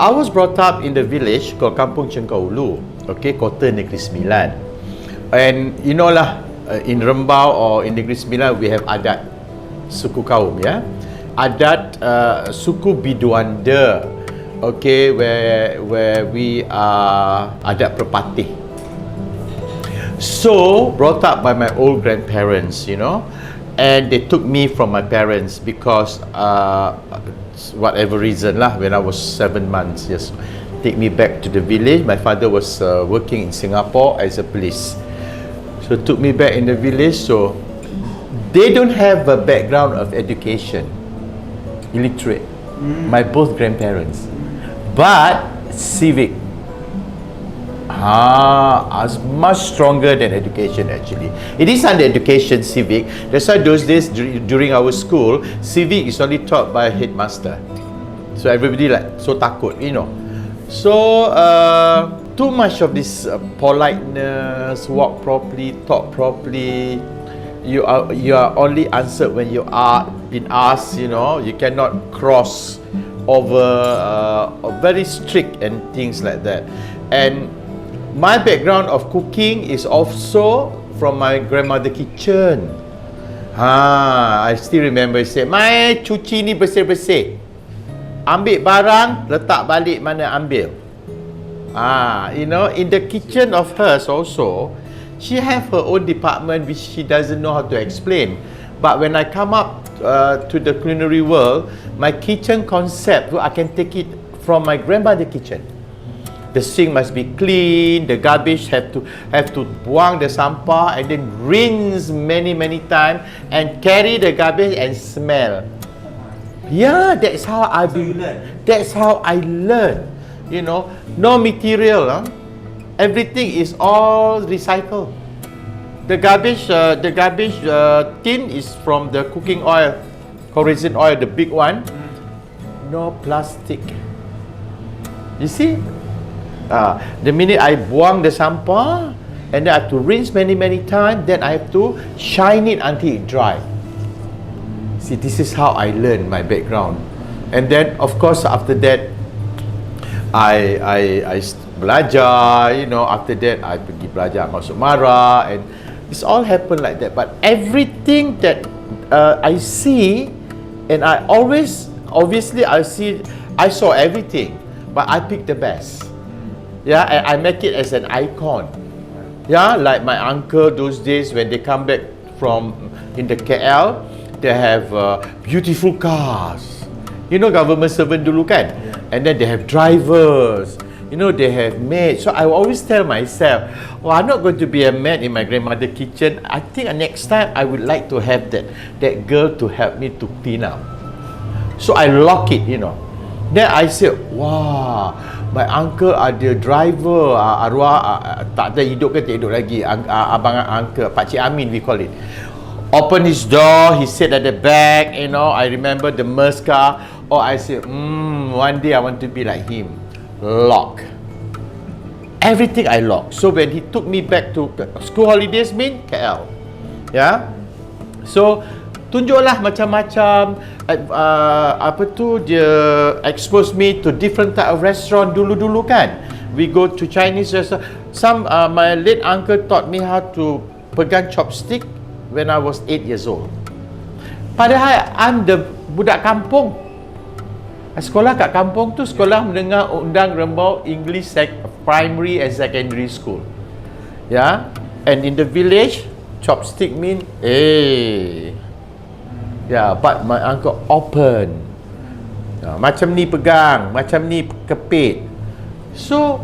I was brought up in the village called Kampung Cengkau, okay, Kota Negeri Sembilan. And you know lah, in Rembau or in Negeri Sembilan, we have adat suku kaum, ya. Adat suku Biduanda, okay, where we are adat Perpatih. So brought up by my old grandparents, you know, and they took me from my parents because whatever reason lah, when I was 7 months, yes, take me back to the village. My father was working in Singapore as a police, so took me back in the village. So they don't have a background of education, illiterate, my both grandparents, but civic, as much stronger than education actually. It is under education, civic. That's why those days during our school, civic is only taught by a headmaster. So everybody like so takut, you know. So too much of this politeness, walk properly, talk properly. You are only answered when you are been asked, you know. You cannot cross over, very strict and things like that. And my background of cooking is also from my grandmother kitchen. I still remember say, "Mai cuci ni bersih-bersih. Ambil barang, letak balik mana ambil." You know, in the kitchen of hers also, she have her own department which she doesn't know how to explain. But when I come up to the culinary world, my kitchen concept, I can take it from my grandmother kitchen. The sink must be clean, the garbage have to buang the sampah and then rinse many times and carry the garbage and smell. Yeah, that's how that's how I learn. You know, no material, everything is all recycled. The garbage tin is from the cooking oil, horizon oil, the big one. No plastic. You see? The minute I buang the sampah, and then I have to rinse many times, then I have to shine it until it dry. See, this is how I learn my background. And then, of course, after that, I belajar, you know. After that, I pergi belajar masuk Mara, and it's all happened like that. But everything that I see, and I always, obviously, I saw everything, but I pick the best. Yeah, and I make it as an icon. Yeah, like my uncle those days when they come back from in the KL, they have beautiful cars. You know, government servant dulu kan? And then they have drivers. You know, they have maids. So I always tell myself, oh, I'm not going to be a maid in my grandmother kitchen. I think next time I would like to have that girl to help me to clean up. So I lock it, you know. Then I said, wow, my uncle ada driver, arwah tak ada hidup ke tak hidup lagi, abang uncle, Pak Cik Amin we call it. Open his door, he sat at the back, you know. I remember the Merc car. Oh, I said, one day I want to be like him. Lock. Everything I lock. So when he took me back to school holidays, KL. Yeah. So tunjuklah macam-macam, dia expose me to different type of restaurant dulu kan. We go to Chinese restaurant. My late uncle taught me how to pegang chopstick when I was 8 years old. Padahal I'm the budak kampung. Sekolah kat kampung tu sekolah menengah undang Rembau English primary and secondary school. Yeah, and in the village, chopstick mean yeah, but my uncle open. Macam ni pegang, macam ni kepit. So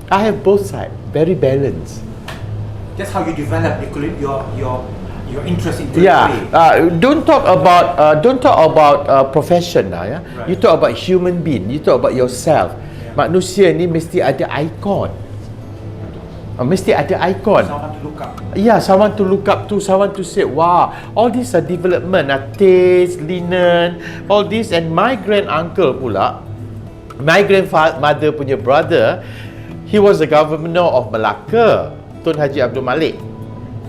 I have both sides, very balanced. That's how you develop your interest in culinary. Yeah, don't talk about profession lah, ya. Right. You talk about human being, you talk about yourself. Yeah. Manusia ni mesti ada ikon. Mesti ada ikon. Someone to look up. Yeah, someone to look up to, someone to say, wow, all these are development, taste, linen, all this. And my grand uncle pula, my grandmother punya brother, he was the governor of Melaka, Tun Haji Abdul Malik.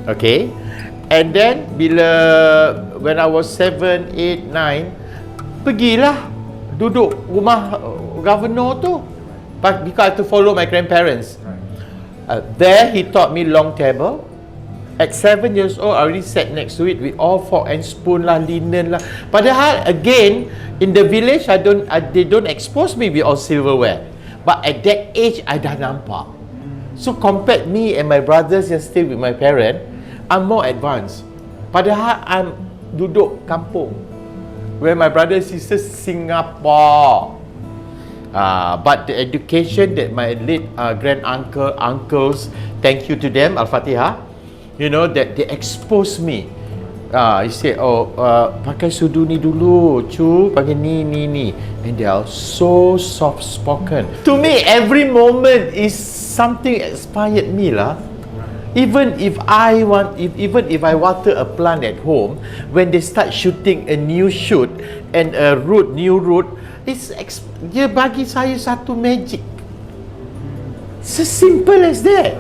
Okay. And then when I was 7, 8, 9, pergilah duduk rumah governor tu. but because I have to follow my grandparents. There he taught me long table. At 7 years old, I already sat next to it with all fork and spoon lah, linen lah. Padahal again, in the village, they don't expose me with all silverware. But at that age, I dah nampak. So compared me and my brothers yang stay with my parent, I'm more advanced. Padahal I'm duduk kampung, where my brothers and sisters Singapore. But the education that my late uncles, thank you to them, Al-Fatihah, you know, that they exposed me. He said, pakai sudu ni dulu, cu, pakai ni. And they are so soft spoken. To me, every moment is something inspired me lah. Even if I water a plant at home, when they start shooting a new shoot and a new root, dia bagi saya satu magic. So simple as that.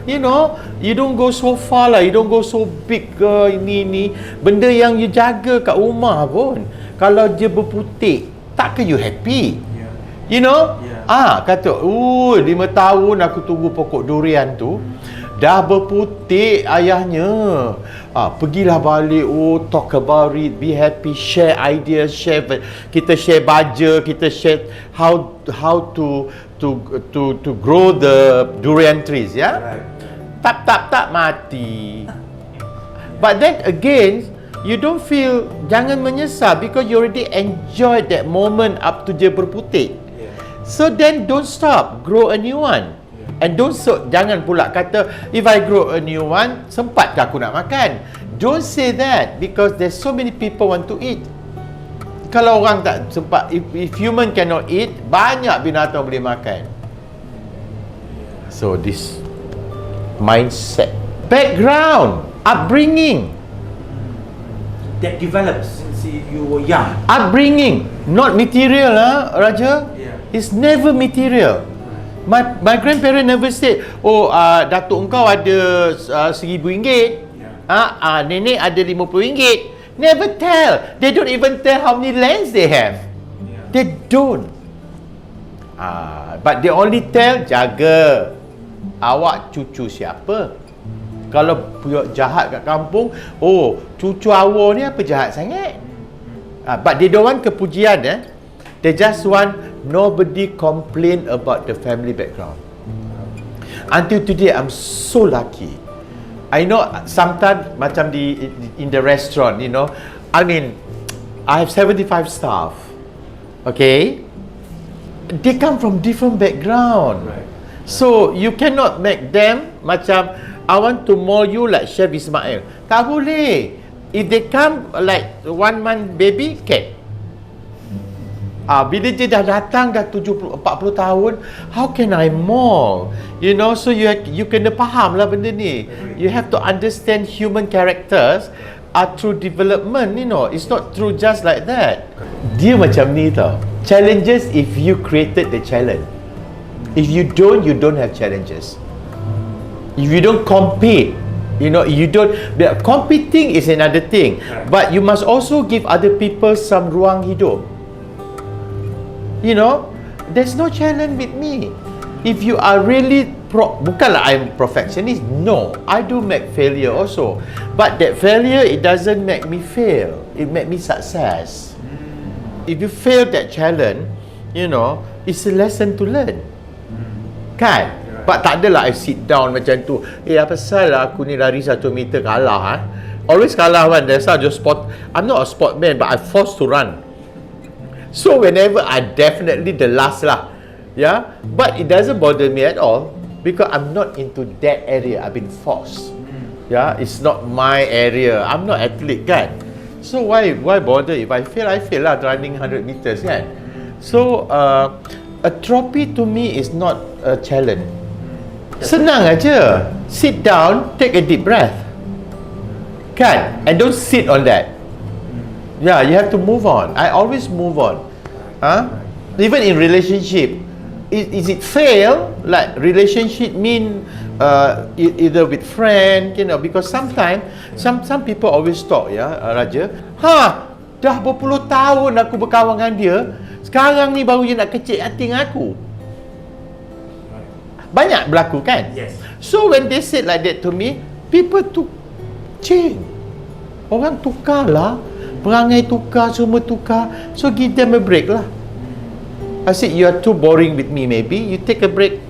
You know, you don't go so far lah, you don't go so big ke ini. Benda yang you jaga kat rumah pun, kalau dia berputik, takkan you happy? You know? Kata, 5 tahun aku tunggu pokok durian tu, dah berputik ayahnya. Pergilah balik, talk about it, be happy, share ideas, kita share baja, kita share how to grow the durian trees, ya. Tak mati. But then again, you don't feel, jangan menyesal because you already enjoyed that moment up to dia berputik. So then don't stop, grow a new one. And jangan pula kata, if I grow a new one, sempat ke aku nak makan? Don't say that because there's so many people want to eat. Kalau orang tak sempat, if human cannot eat, banyak binatang boleh makan. So this mindset, background, upbringing, that develops since you were young. Upbringing, not material, Raja. It's never material. My grandparents never said, Datuk engkau ada RM1,000, nenek ada RM50. Never tell. They don't even tell how many lands they have. They don't. But they only tell, jaga. Awak cucu siapa? Kalau jahat kat kampung, cucu awak ni apa jahat sangat? But they don't want kepujian, They just want nobody complain about the family background. Until today, I'm so lucky. I know sometimes macam in the restaurant, you know, I mean, I have 75 staff. Okay? They come from different background. So you cannot make them macam, I want to mold you like Chef Ismail. Tak boleh. If they come like 1 month baby, cat. Bila dia dah datang dah 40 tahun, how can I mold? You know, so you kena faham lah benda ni. You have to understand human characters are through development, you know. It's not through just like that. Dia macam ni tau. Challenges if you created the challenge. If you don't have challenges. If you don't compete, you know, competing is another thing. But you must also give other people some ruang hidup. You know, there's no challenge with me. If you are really bukanlah I'm perfectionist. No, I do make failure also. But that failure, it doesn't make me fail. It make me success. If you fail that challenge, you know, it's a lesson to learn. Kan? But tak adalah I sit down macam tu. Apa pasal aku ni lari 1 meter kalah, Always kalah kan. That's how I'm not a sportman, but I'm forced to run. So whenever I definitely the last lah. Yeah. But it doesn't bother me at all because I'm not into that area. I've been forced. Yeah. It's not my area. I'm not athlete kan. So why bother? If I fail, I fail lah running 100 meters kan. So a trophy to me is not a challenge. Senang aja. Sit down, take a deep breath. Kan? And don't sit on that. Yeah, you have to move on. I always move on. Even in relationship, is it fail? Like relationship mean either with friend, you know, because sometimes some people always talk, Raja. Dah berpuluh tahun aku berkawan dengan dia. Sekarang ni baru dia nak kecil hati dengan aku. Banyak berlaku kan? Yes. So when they said like that to me, people to change. Orang tukar lah, perangai tukar, semua tukar. So give them a break lah. I said, you are too boring with me, maybe you take a break.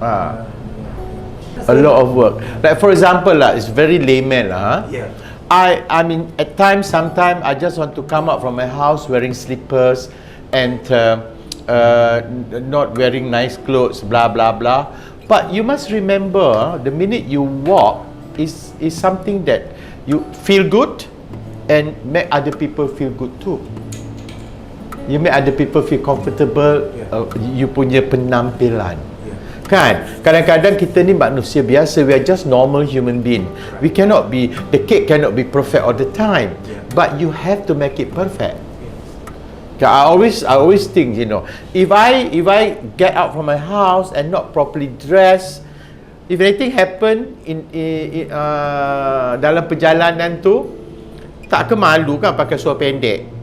A lot of work. Like for example lah, it's very layman lah. Yeah. I mean, at times, sometimes I just want to come out from my house wearing slippers and not wearing nice clothes, blah blah blah. But you must remember, the minute you walk is something that you feel good and make other people feel good too. You make other people feel comfortable. You punya penampilan. Kan? Kadang-kadang kita ni manusia biasa. We are just normal human being. We cannot be, the cake cannot be perfect all the time. But you have to make it perfect. I always think, you know, if I get out from my house and not properly dressed, if anything happen in dalam perjalanan tu, tak ke malu kan pakai seluar pendek?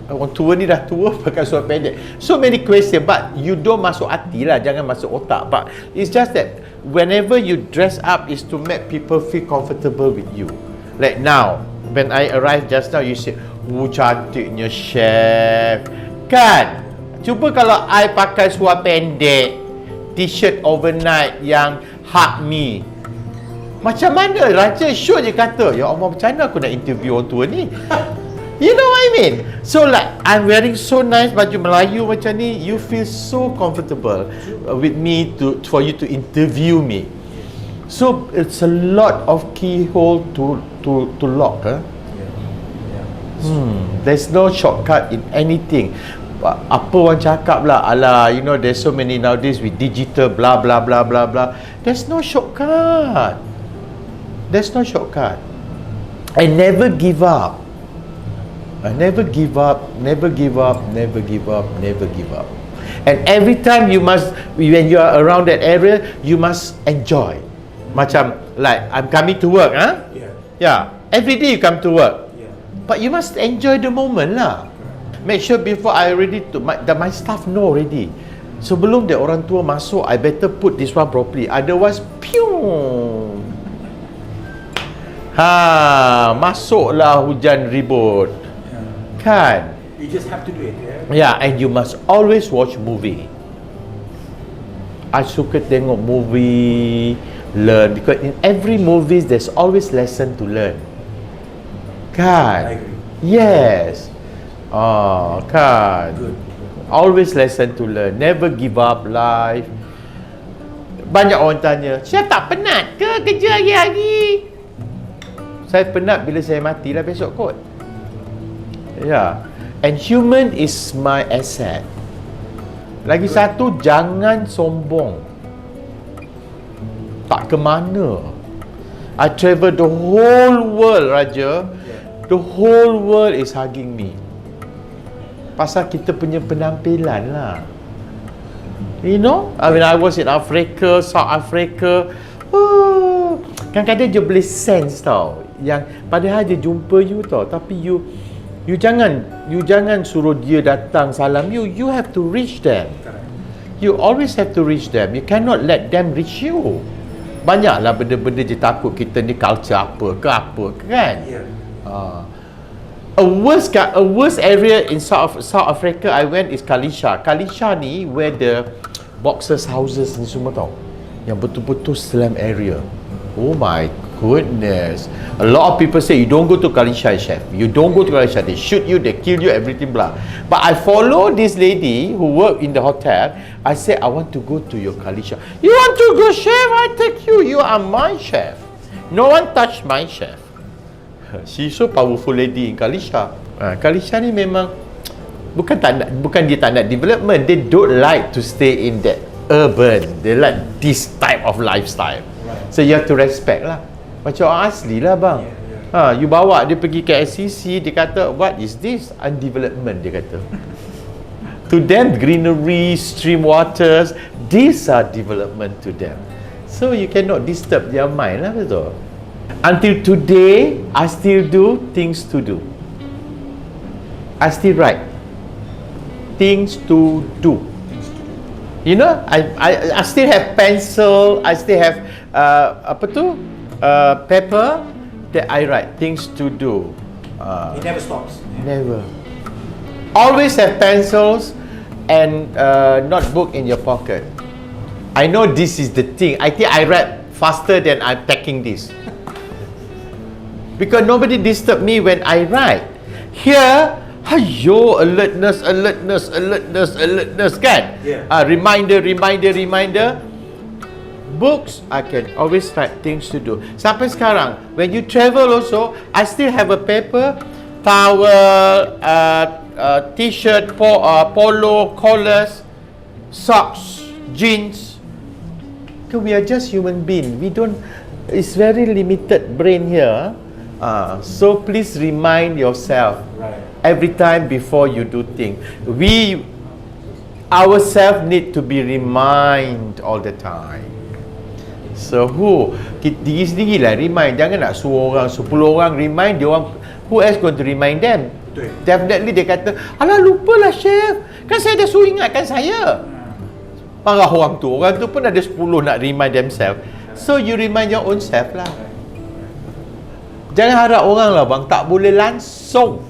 Orang tua ni dah tua pakai seluar pendek. So many question, but you don't masuk hati lah, jangan masuk otak. But it's just that whenever you dress up is to make people feel comfortable with you. Like now, when I arrived just now, you say, cantiknya chef. Kan? Cuba kalau I pakai seluar pendek, t-shirt overnight yang hug me, macam mana? Raja show je kata, ya Allah, macam mana aku nak interview orang tua ni? You know what I mean? So like, I'm wearing so nice baju Melayu macam ni, you feel so comfortable with me for you to interview me. So it's a lot of keyhole to lock. There's no shortcut in anything. Apa orang cakap lah, alah, you know, there's so many nowadays with digital, blah blah blah blah blah. There's no shortcut. There's no shortcut. I never give up. I never give up, never give up, never give up, never give up. And every time you must, when you are around that area, you must enjoy. Macam like I'm coming to work, huh? Yeah. Every day you come to work. But you must enjoy the moment lah. Make sure before I ready to my staff know already. Sebelum dia orang tua masuk, I better put this one properly. Otherwise, masuklah hujan ribut. Kan? You just have to do it. Yeah, and you must always watch movie. I suka tengok movie, learn, because in every movie there's always lesson to learn. Kan? I agree. Yes. Kan? Good. Always lesson to learn. Never give up life. Banyak orang tanya, saya tak penat ke kerja hari-hari? Saya penat bila saya matilah besok kot. Yeah. And human is my asset. Lagi satu, jangan sombong. Tak ke mana. I travel the whole world, Raja. The whole world is hugging me. Pasal kita punya penampilan lah. You know, I mean, I was in Africa, South Africa. Kadang-kadang dia boleh sense tau, yang padahal dia jumpa you tau, tapi you jangan suruh dia datang salam you. You have to reach them. You always have to reach them. You cannot let them reach you. Banyaklah benda-benda je takut kita ni culture apa kan? A worst area in South Africa I went is Kalisha. Kalisha ni where the boxers houses ni semua tau, yang betul-betul slum area. Oh my goodness. A lot of people say you don't go to Kalisha, chef. You don't go to Kalisha. They shoot you, they kill you, everything blah. But I follow this lady who worked in the hotel. I said, I want to go to your Kalisha. You want to go, chef? I take you. You are my chef. No one touch my chef. She's so powerful lady in Kalisha. Kalisha ni memang bukan dia tak nak development. They don't like to stay in that urban. They like this type of lifestyle. So you have to respect lah. Macam orang asli lah bang. You bawa dia pergi ke SCC, dia kata, what is this? Undevelopment, dia kata. To them, greenery, stream waters, these are development to them. So you cannot disturb their mind lah, betul? Until today, I still do things to do. I still write things to do. You know, I still have pencil, I still have paper that I write things to do. It never stops. Never. Always have pencils and notebook in your pocket. I know this is the thing. I think I write faster than I'm packing this. Because nobody disturb me when I write. Here, alertness kan? Yeah. Reminder. Books, I can always write things to do. Sampai sekarang, when you travel also, I still have a paper, towel, t-shirt, polo, collars, socks, jeans. Because we are just human beings. We don't. It's very limited brain here. So please remind yourself every time before you do things. We ourselves need to be reminded all the time. So diri sendiri lah remind. Jangan nak suruh orang 10 orang remind dia orang. Who else going to remind them? Betul. Definitely dia kata, alah lupalah chef, kan saya dah suruh ingatkan saya. Marah orang tu pun ada 10 nak remind themselves. So you remind your own self lah. Jangan harap orang lah bang, tak boleh langsung.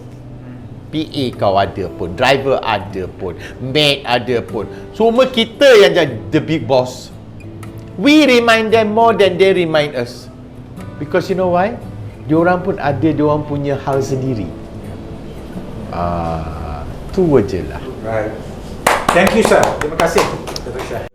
PA kau ada pun, driver ada pun, maid ada pun. Semua kita yang jadi the big boss. We remind them more than they remind us. Because you know why? Diorang pun ada diorang punya hal sendiri. Tu je lah. Right. Thank you, sir. Terima kasih, Dato' Chef.